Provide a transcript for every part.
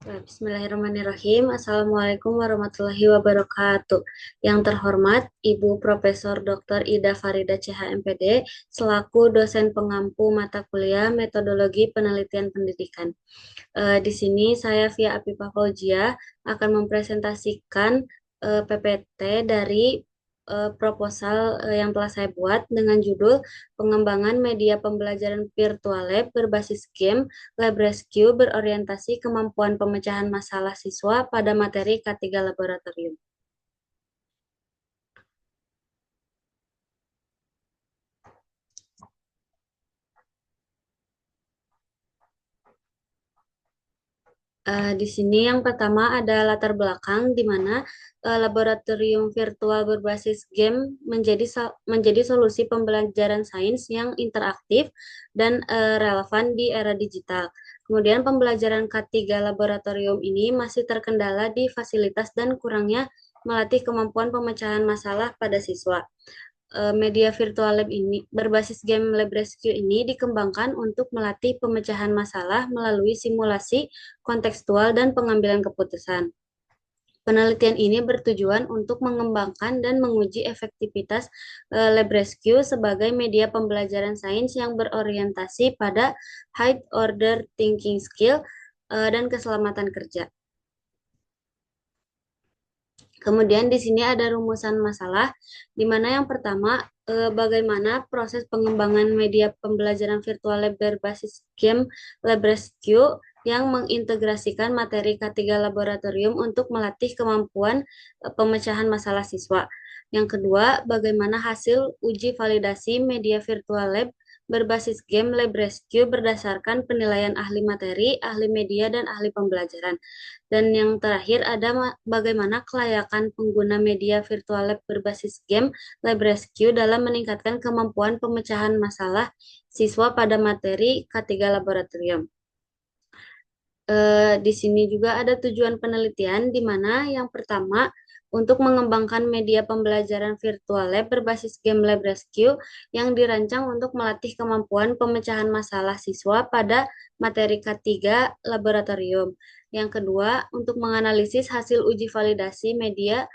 Bismillahirrahmanirrahim. Assalamualaikum warahmatullahi wabarakatuh. Yang terhormat Ibu Profesor Dr. Ida Farida CH MPD selaku dosen pengampu mata kuliah Metodologi Penelitian Pendidikan. Di sini saya Via Apifah Fauzia akan mempresentasikan PPT dari proposal yang telah saya buat dengan judul Pengembangan Media Pembelajaran Virtual Lab berbasis game Lab Rescue berorientasi kemampuan pemecahan masalah siswa pada materi K3 Laboratorium. Di sini yang pertama ada latar belakang di mana laboratorium virtual berbasis game menjadi solusi pembelajaran sains yang interaktif dan relevan di era digital. Kemudian pembelajaran K3 laboratorium ini masih terkendala di fasilitas dan kurangnya melatih kemampuan pemecahan masalah pada siswa. Media virtual lab ini berbasis game Lab Rescue ini dikembangkan untuk melatih pemecahan masalah melalui simulasi kontekstual dan pengambilan keputusan. Penelitian ini bertujuan untuk mengembangkan dan menguji efektivitas Lab Rescue sebagai media pembelajaran sains yang berorientasi pada high order thinking skill dan keselamatan kerja. Kemudian di sini ada rumusan masalah, di mana yang pertama, bagaimana proses pengembangan media pembelajaran virtual lab berbasis game Lab Rescue yang mengintegrasikan materi K3 laboratorium untuk melatih kemampuan pemecahan masalah siswa. Yang kedua, bagaimana hasil uji validasi media virtual lab berbasis game Lab Rescue berdasarkan penilaian ahli materi, ahli media, dan ahli pembelajaran. Dan yang terakhir ada bagaimana kelayakan pengguna media virtual lab berbasis game Lab Rescue dalam meningkatkan kemampuan pemecahan masalah siswa pada materi K3 laboratorium. Di sini juga ada tujuan penelitian di mana yang pertama untuk mengembangkan media pembelajaran virtual lab berbasis game Lab Rescue yang dirancang untuk melatih kemampuan pemecahan masalah siswa pada materi K3 laboratorium. Yang kedua, untuk menganalisis hasil uji validasi media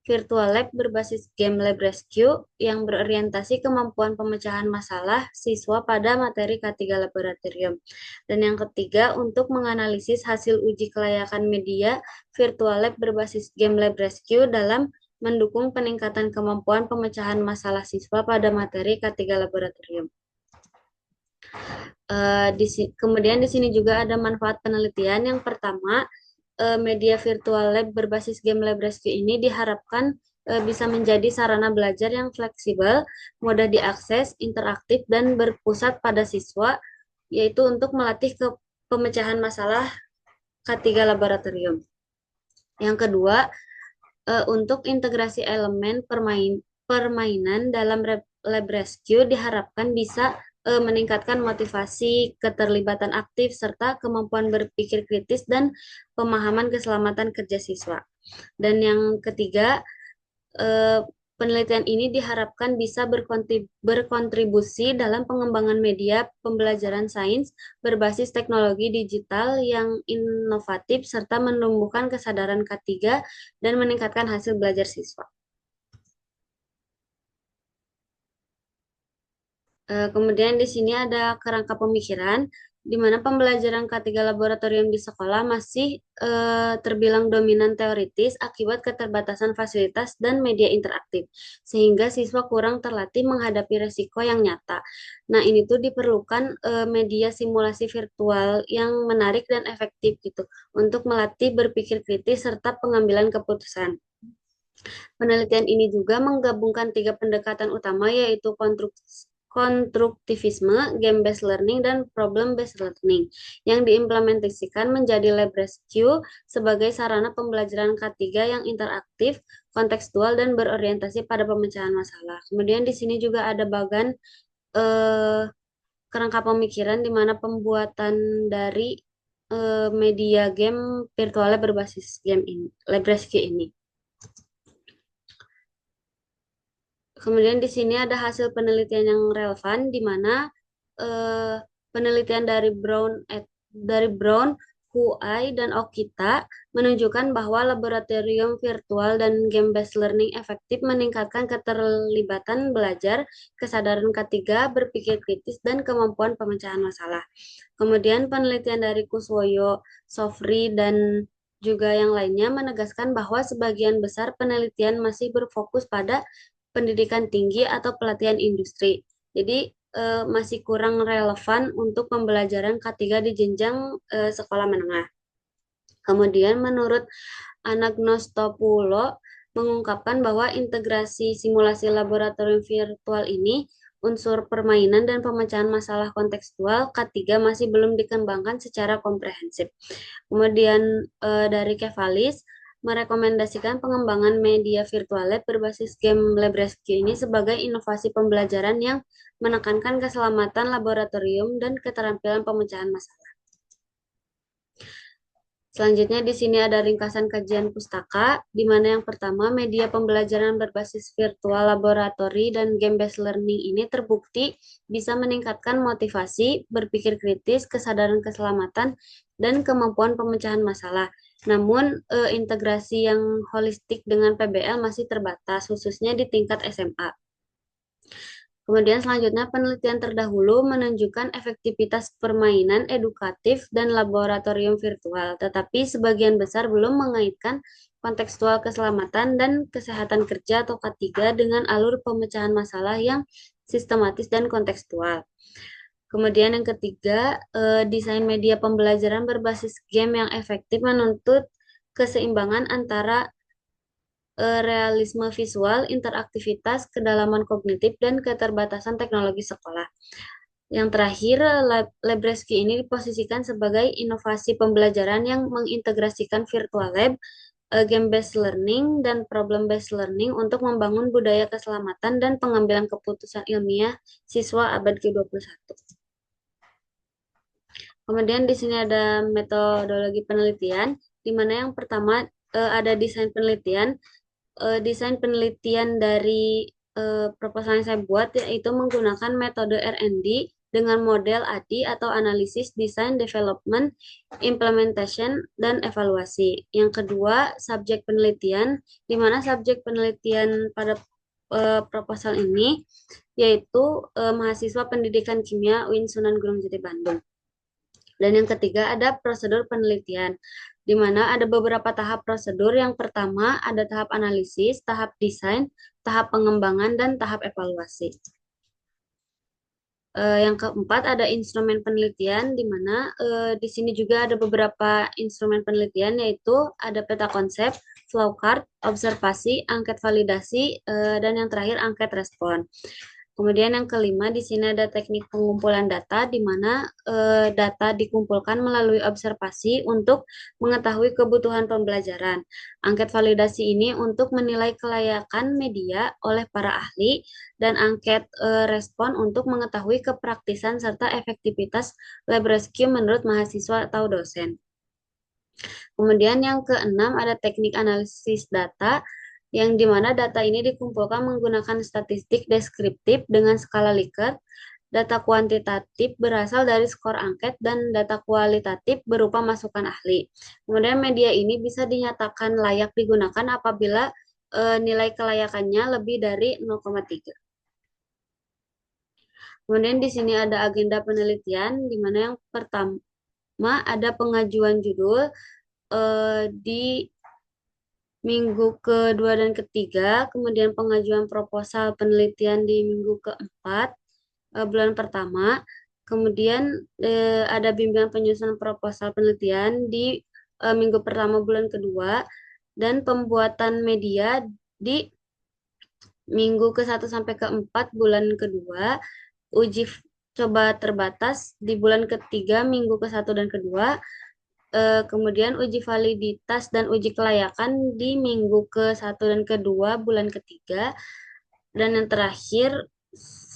virtual lab berbasis game Lab Rescue yang berorientasi kemampuan pemecahan masalah siswa pada materi K3 laboratorium. Dan yang ketiga, untuk menganalisis hasil uji kelayakan media virtual lab berbasis game Lab Rescue dalam mendukung peningkatan kemampuan pemecahan masalah siswa pada materi K3 laboratorium. Kemudian di sini juga ada manfaat penelitian. Yang pertama, media virtual lab berbasis game Lab Rescue ini diharapkan bisa menjadi sarana belajar yang fleksibel, mudah diakses, interaktif, dan berpusat pada siswa, yaitu untuk melatih pemecahan masalah K3 laboratorium. Yang kedua, untuk integrasi elemen permainan dalam Lab Rescue diharapkan bisa meningkatkan motivasi, keterlibatan aktif, serta kemampuan berpikir kritis dan pemahaman keselamatan kerja siswa. Dan yang ketiga, eh, penelitian ini diharapkan bisa berkontribusi dalam pengembangan media pembelajaran sains berbasis teknologi digital yang inovatif serta menumbuhkan kesadaran K3 dan meningkatkan hasil belajar siswa. Kemudian di sini ada kerangka pemikiran, di mana pembelajaran K3 laboratorium di sekolah masih terbilang dominan teoritis akibat keterbatasan fasilitas dan media interaktif, sehingga siswa kurang terlatih menghadapi resiko yang nyata. Nah, ini tuh diperlukan media simulasi virtual yang menarik dan efektif gitu, untuk melatih berpikir kritis serta pengambilan keputusan. Penelitian ini juga menggabungkan tiga pendekatan utama yaitu konstruktivisme, game-based learning, dan problem-based learning yang diimplementasikan menjadi Lab Rescue sebagai sarana pembelajaran K3 yang interaktif, kontekstual, dan berorientasi pada pemecahan masalah. Kemudian di sini juga ada bagan eh, kerangka pemikiran di mana pembuatan dari media game virtualnya berbasis game ini, Lab Rescue ini. Kemudian di sini ada hasil penelitian yang relevan, di mana eh, penelitian dari Brown, Huai, dan Okita menunjukkan bahwa laboratorium virtual dan game-based learning efektif meningkatkan keterlibatan belajar, kesadaran ketiga, berpikir kritis, dan kemampuan pemecahan masalah. Kemudian penelitian dari Kuswoyo, Sofri, dan juga yang lainnya menegaskan bahwa sebagian besar penelitian masih berfokus pada pendidikan tinggi atau pelatihan industri. Jadi masih kurang relevan untuk pembelajaran K3 di jenjang sekolah menengah. Kemudian menurut Anagnostopulo mengungkapkan bahwa integrasi simulasi laboratorium virtual ini, unsur permainan dan pemecahan masalah kontekstual K3 masih belum dikembangkan secara komprehensif. Kemudian dari Kevalis merekomendasikan pengembangan media virtual lab berbasis game Lab Rescue ini sebagai inovasi pembelajaran yang menekankan keselamatan laboratorium dan keterampilan pemecahan masalah. Selanjutnya di sini ada ringkasan kajian pustaka, di mana yang pertama media pembelajaran berbasis virtual laboratory dan game-based learning ini terbukti bisa meningkatkan motivasi, berpikir kritis, kesadaran keselamatan, dan kemampuan pemecahan masalah. Namun integrasi yang holistik dengan PBL masih terbatas, khususnya di tingkat SMA. Kemudian selanjutnya penelitian terdahulu menunjukkan efektivitas permainan edukatif dan laboratorium virtual, tetapi sebagian besar belum mengaitkan kontekstual keselamatan dan kesehatan kerja atau K3 dengan alur pemecahan masalah yang sistematis dan kontekstual. Kemudian yang ketiga, desain media pembelajaran berbasis game yang efektif menuntut keseimbangan antara realisme visual, interaktivitas, kedalaman kognitif, dan keterbatasan teknologi sekolah. Yang terakhir, LabRescue ini diposisikan sebagai inovasi pembelajaran yang mengintegrasikan virtual lab, game-based learning, dan problem-based learning untuk membangun budaya keselamatan dan pengambilan keputusan ilmiah siswa abad ke-21. Kemudian di sini ada metodologi penelitian, di mana yang pertama ada desain penelitian. Desain penelitian dari proposal yang saya buat yaitu menggunakan metode R&D dengan model ADI atau analisis, design, development, implementation, dan evaluasi. Yang kedua, subjek penelitian, di mana subjek penelitian pada proposal ini yaitu mahasiswa pendidikan kimia UIN Sunan Gunung Jati Bandung. Dan yang ketiga ada prosedur penelitian, di mana ada beberapa tahap prosedur. Yang pertama ada tahap analisis, tahap desain, tahap pengembangan, dan tahap evaluasi. Yang keempat ada instrumen penelitian, di mana di sini juga ada beberapa instrumen penelitian, yaitu ada peta konsep, flowchart, observasi, angket validasi, dan yang terakhir angket respon. Kemudian yang kelima, di sini ada teknik pengumpulan data, di mana data dikumpulkan melalui observasi untuk mengetahui kebutuhan pembelajaran. Angket validasi ini untuk menilai kelayakan media oleh para ahli, dan angket respon untuk mengetahui kepraktisan serta efektivitas LabRescue menurut mahasiswa atau dosen. Kemudian yang keenam ada teknik analisis data, yang dimana data ini dikumpulkan menggunakan statistik deskriptif dengan skala Likert, data kuantitatif berasal dari skor angket, dan data kualitatif berupa masukan ahli. Kemudian media ini bisa dinyatakan layak digunakan apabila nilai kelayakannya lebih dari 0,3. Kemudian di sini ada agenda penelitian, di mana yang pertama ada pengajuan judul di minggu kedua dan ketiga, kemudian pengajuan proposal penelitian di minggu keempat bulan pertama, kemudian ada bimbingan penyusunan proposal penelitian di minggu pertama bulan kedua, dan pembuatan media di minggu ke-1 sampai ke-4 bulan kedua, uji coba terbatas di bulan ketiga minggu ke-1 dan kedua, kemudian uji validitas dan uji kelayakan di minggu ke-1 dan kedua bulan ketiga, dan yang terakhir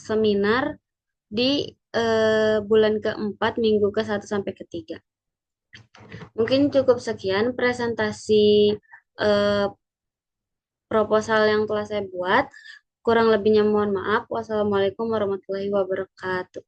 seminar di bulan keempat minggu ke-1 sampai ke-3. Mungkin cukup sekian presentasi eh, proposal yang telah saya buat. Kurang lebihnya mohon maaf. Wassalamualaikum warahmatullahi wabarakatuh.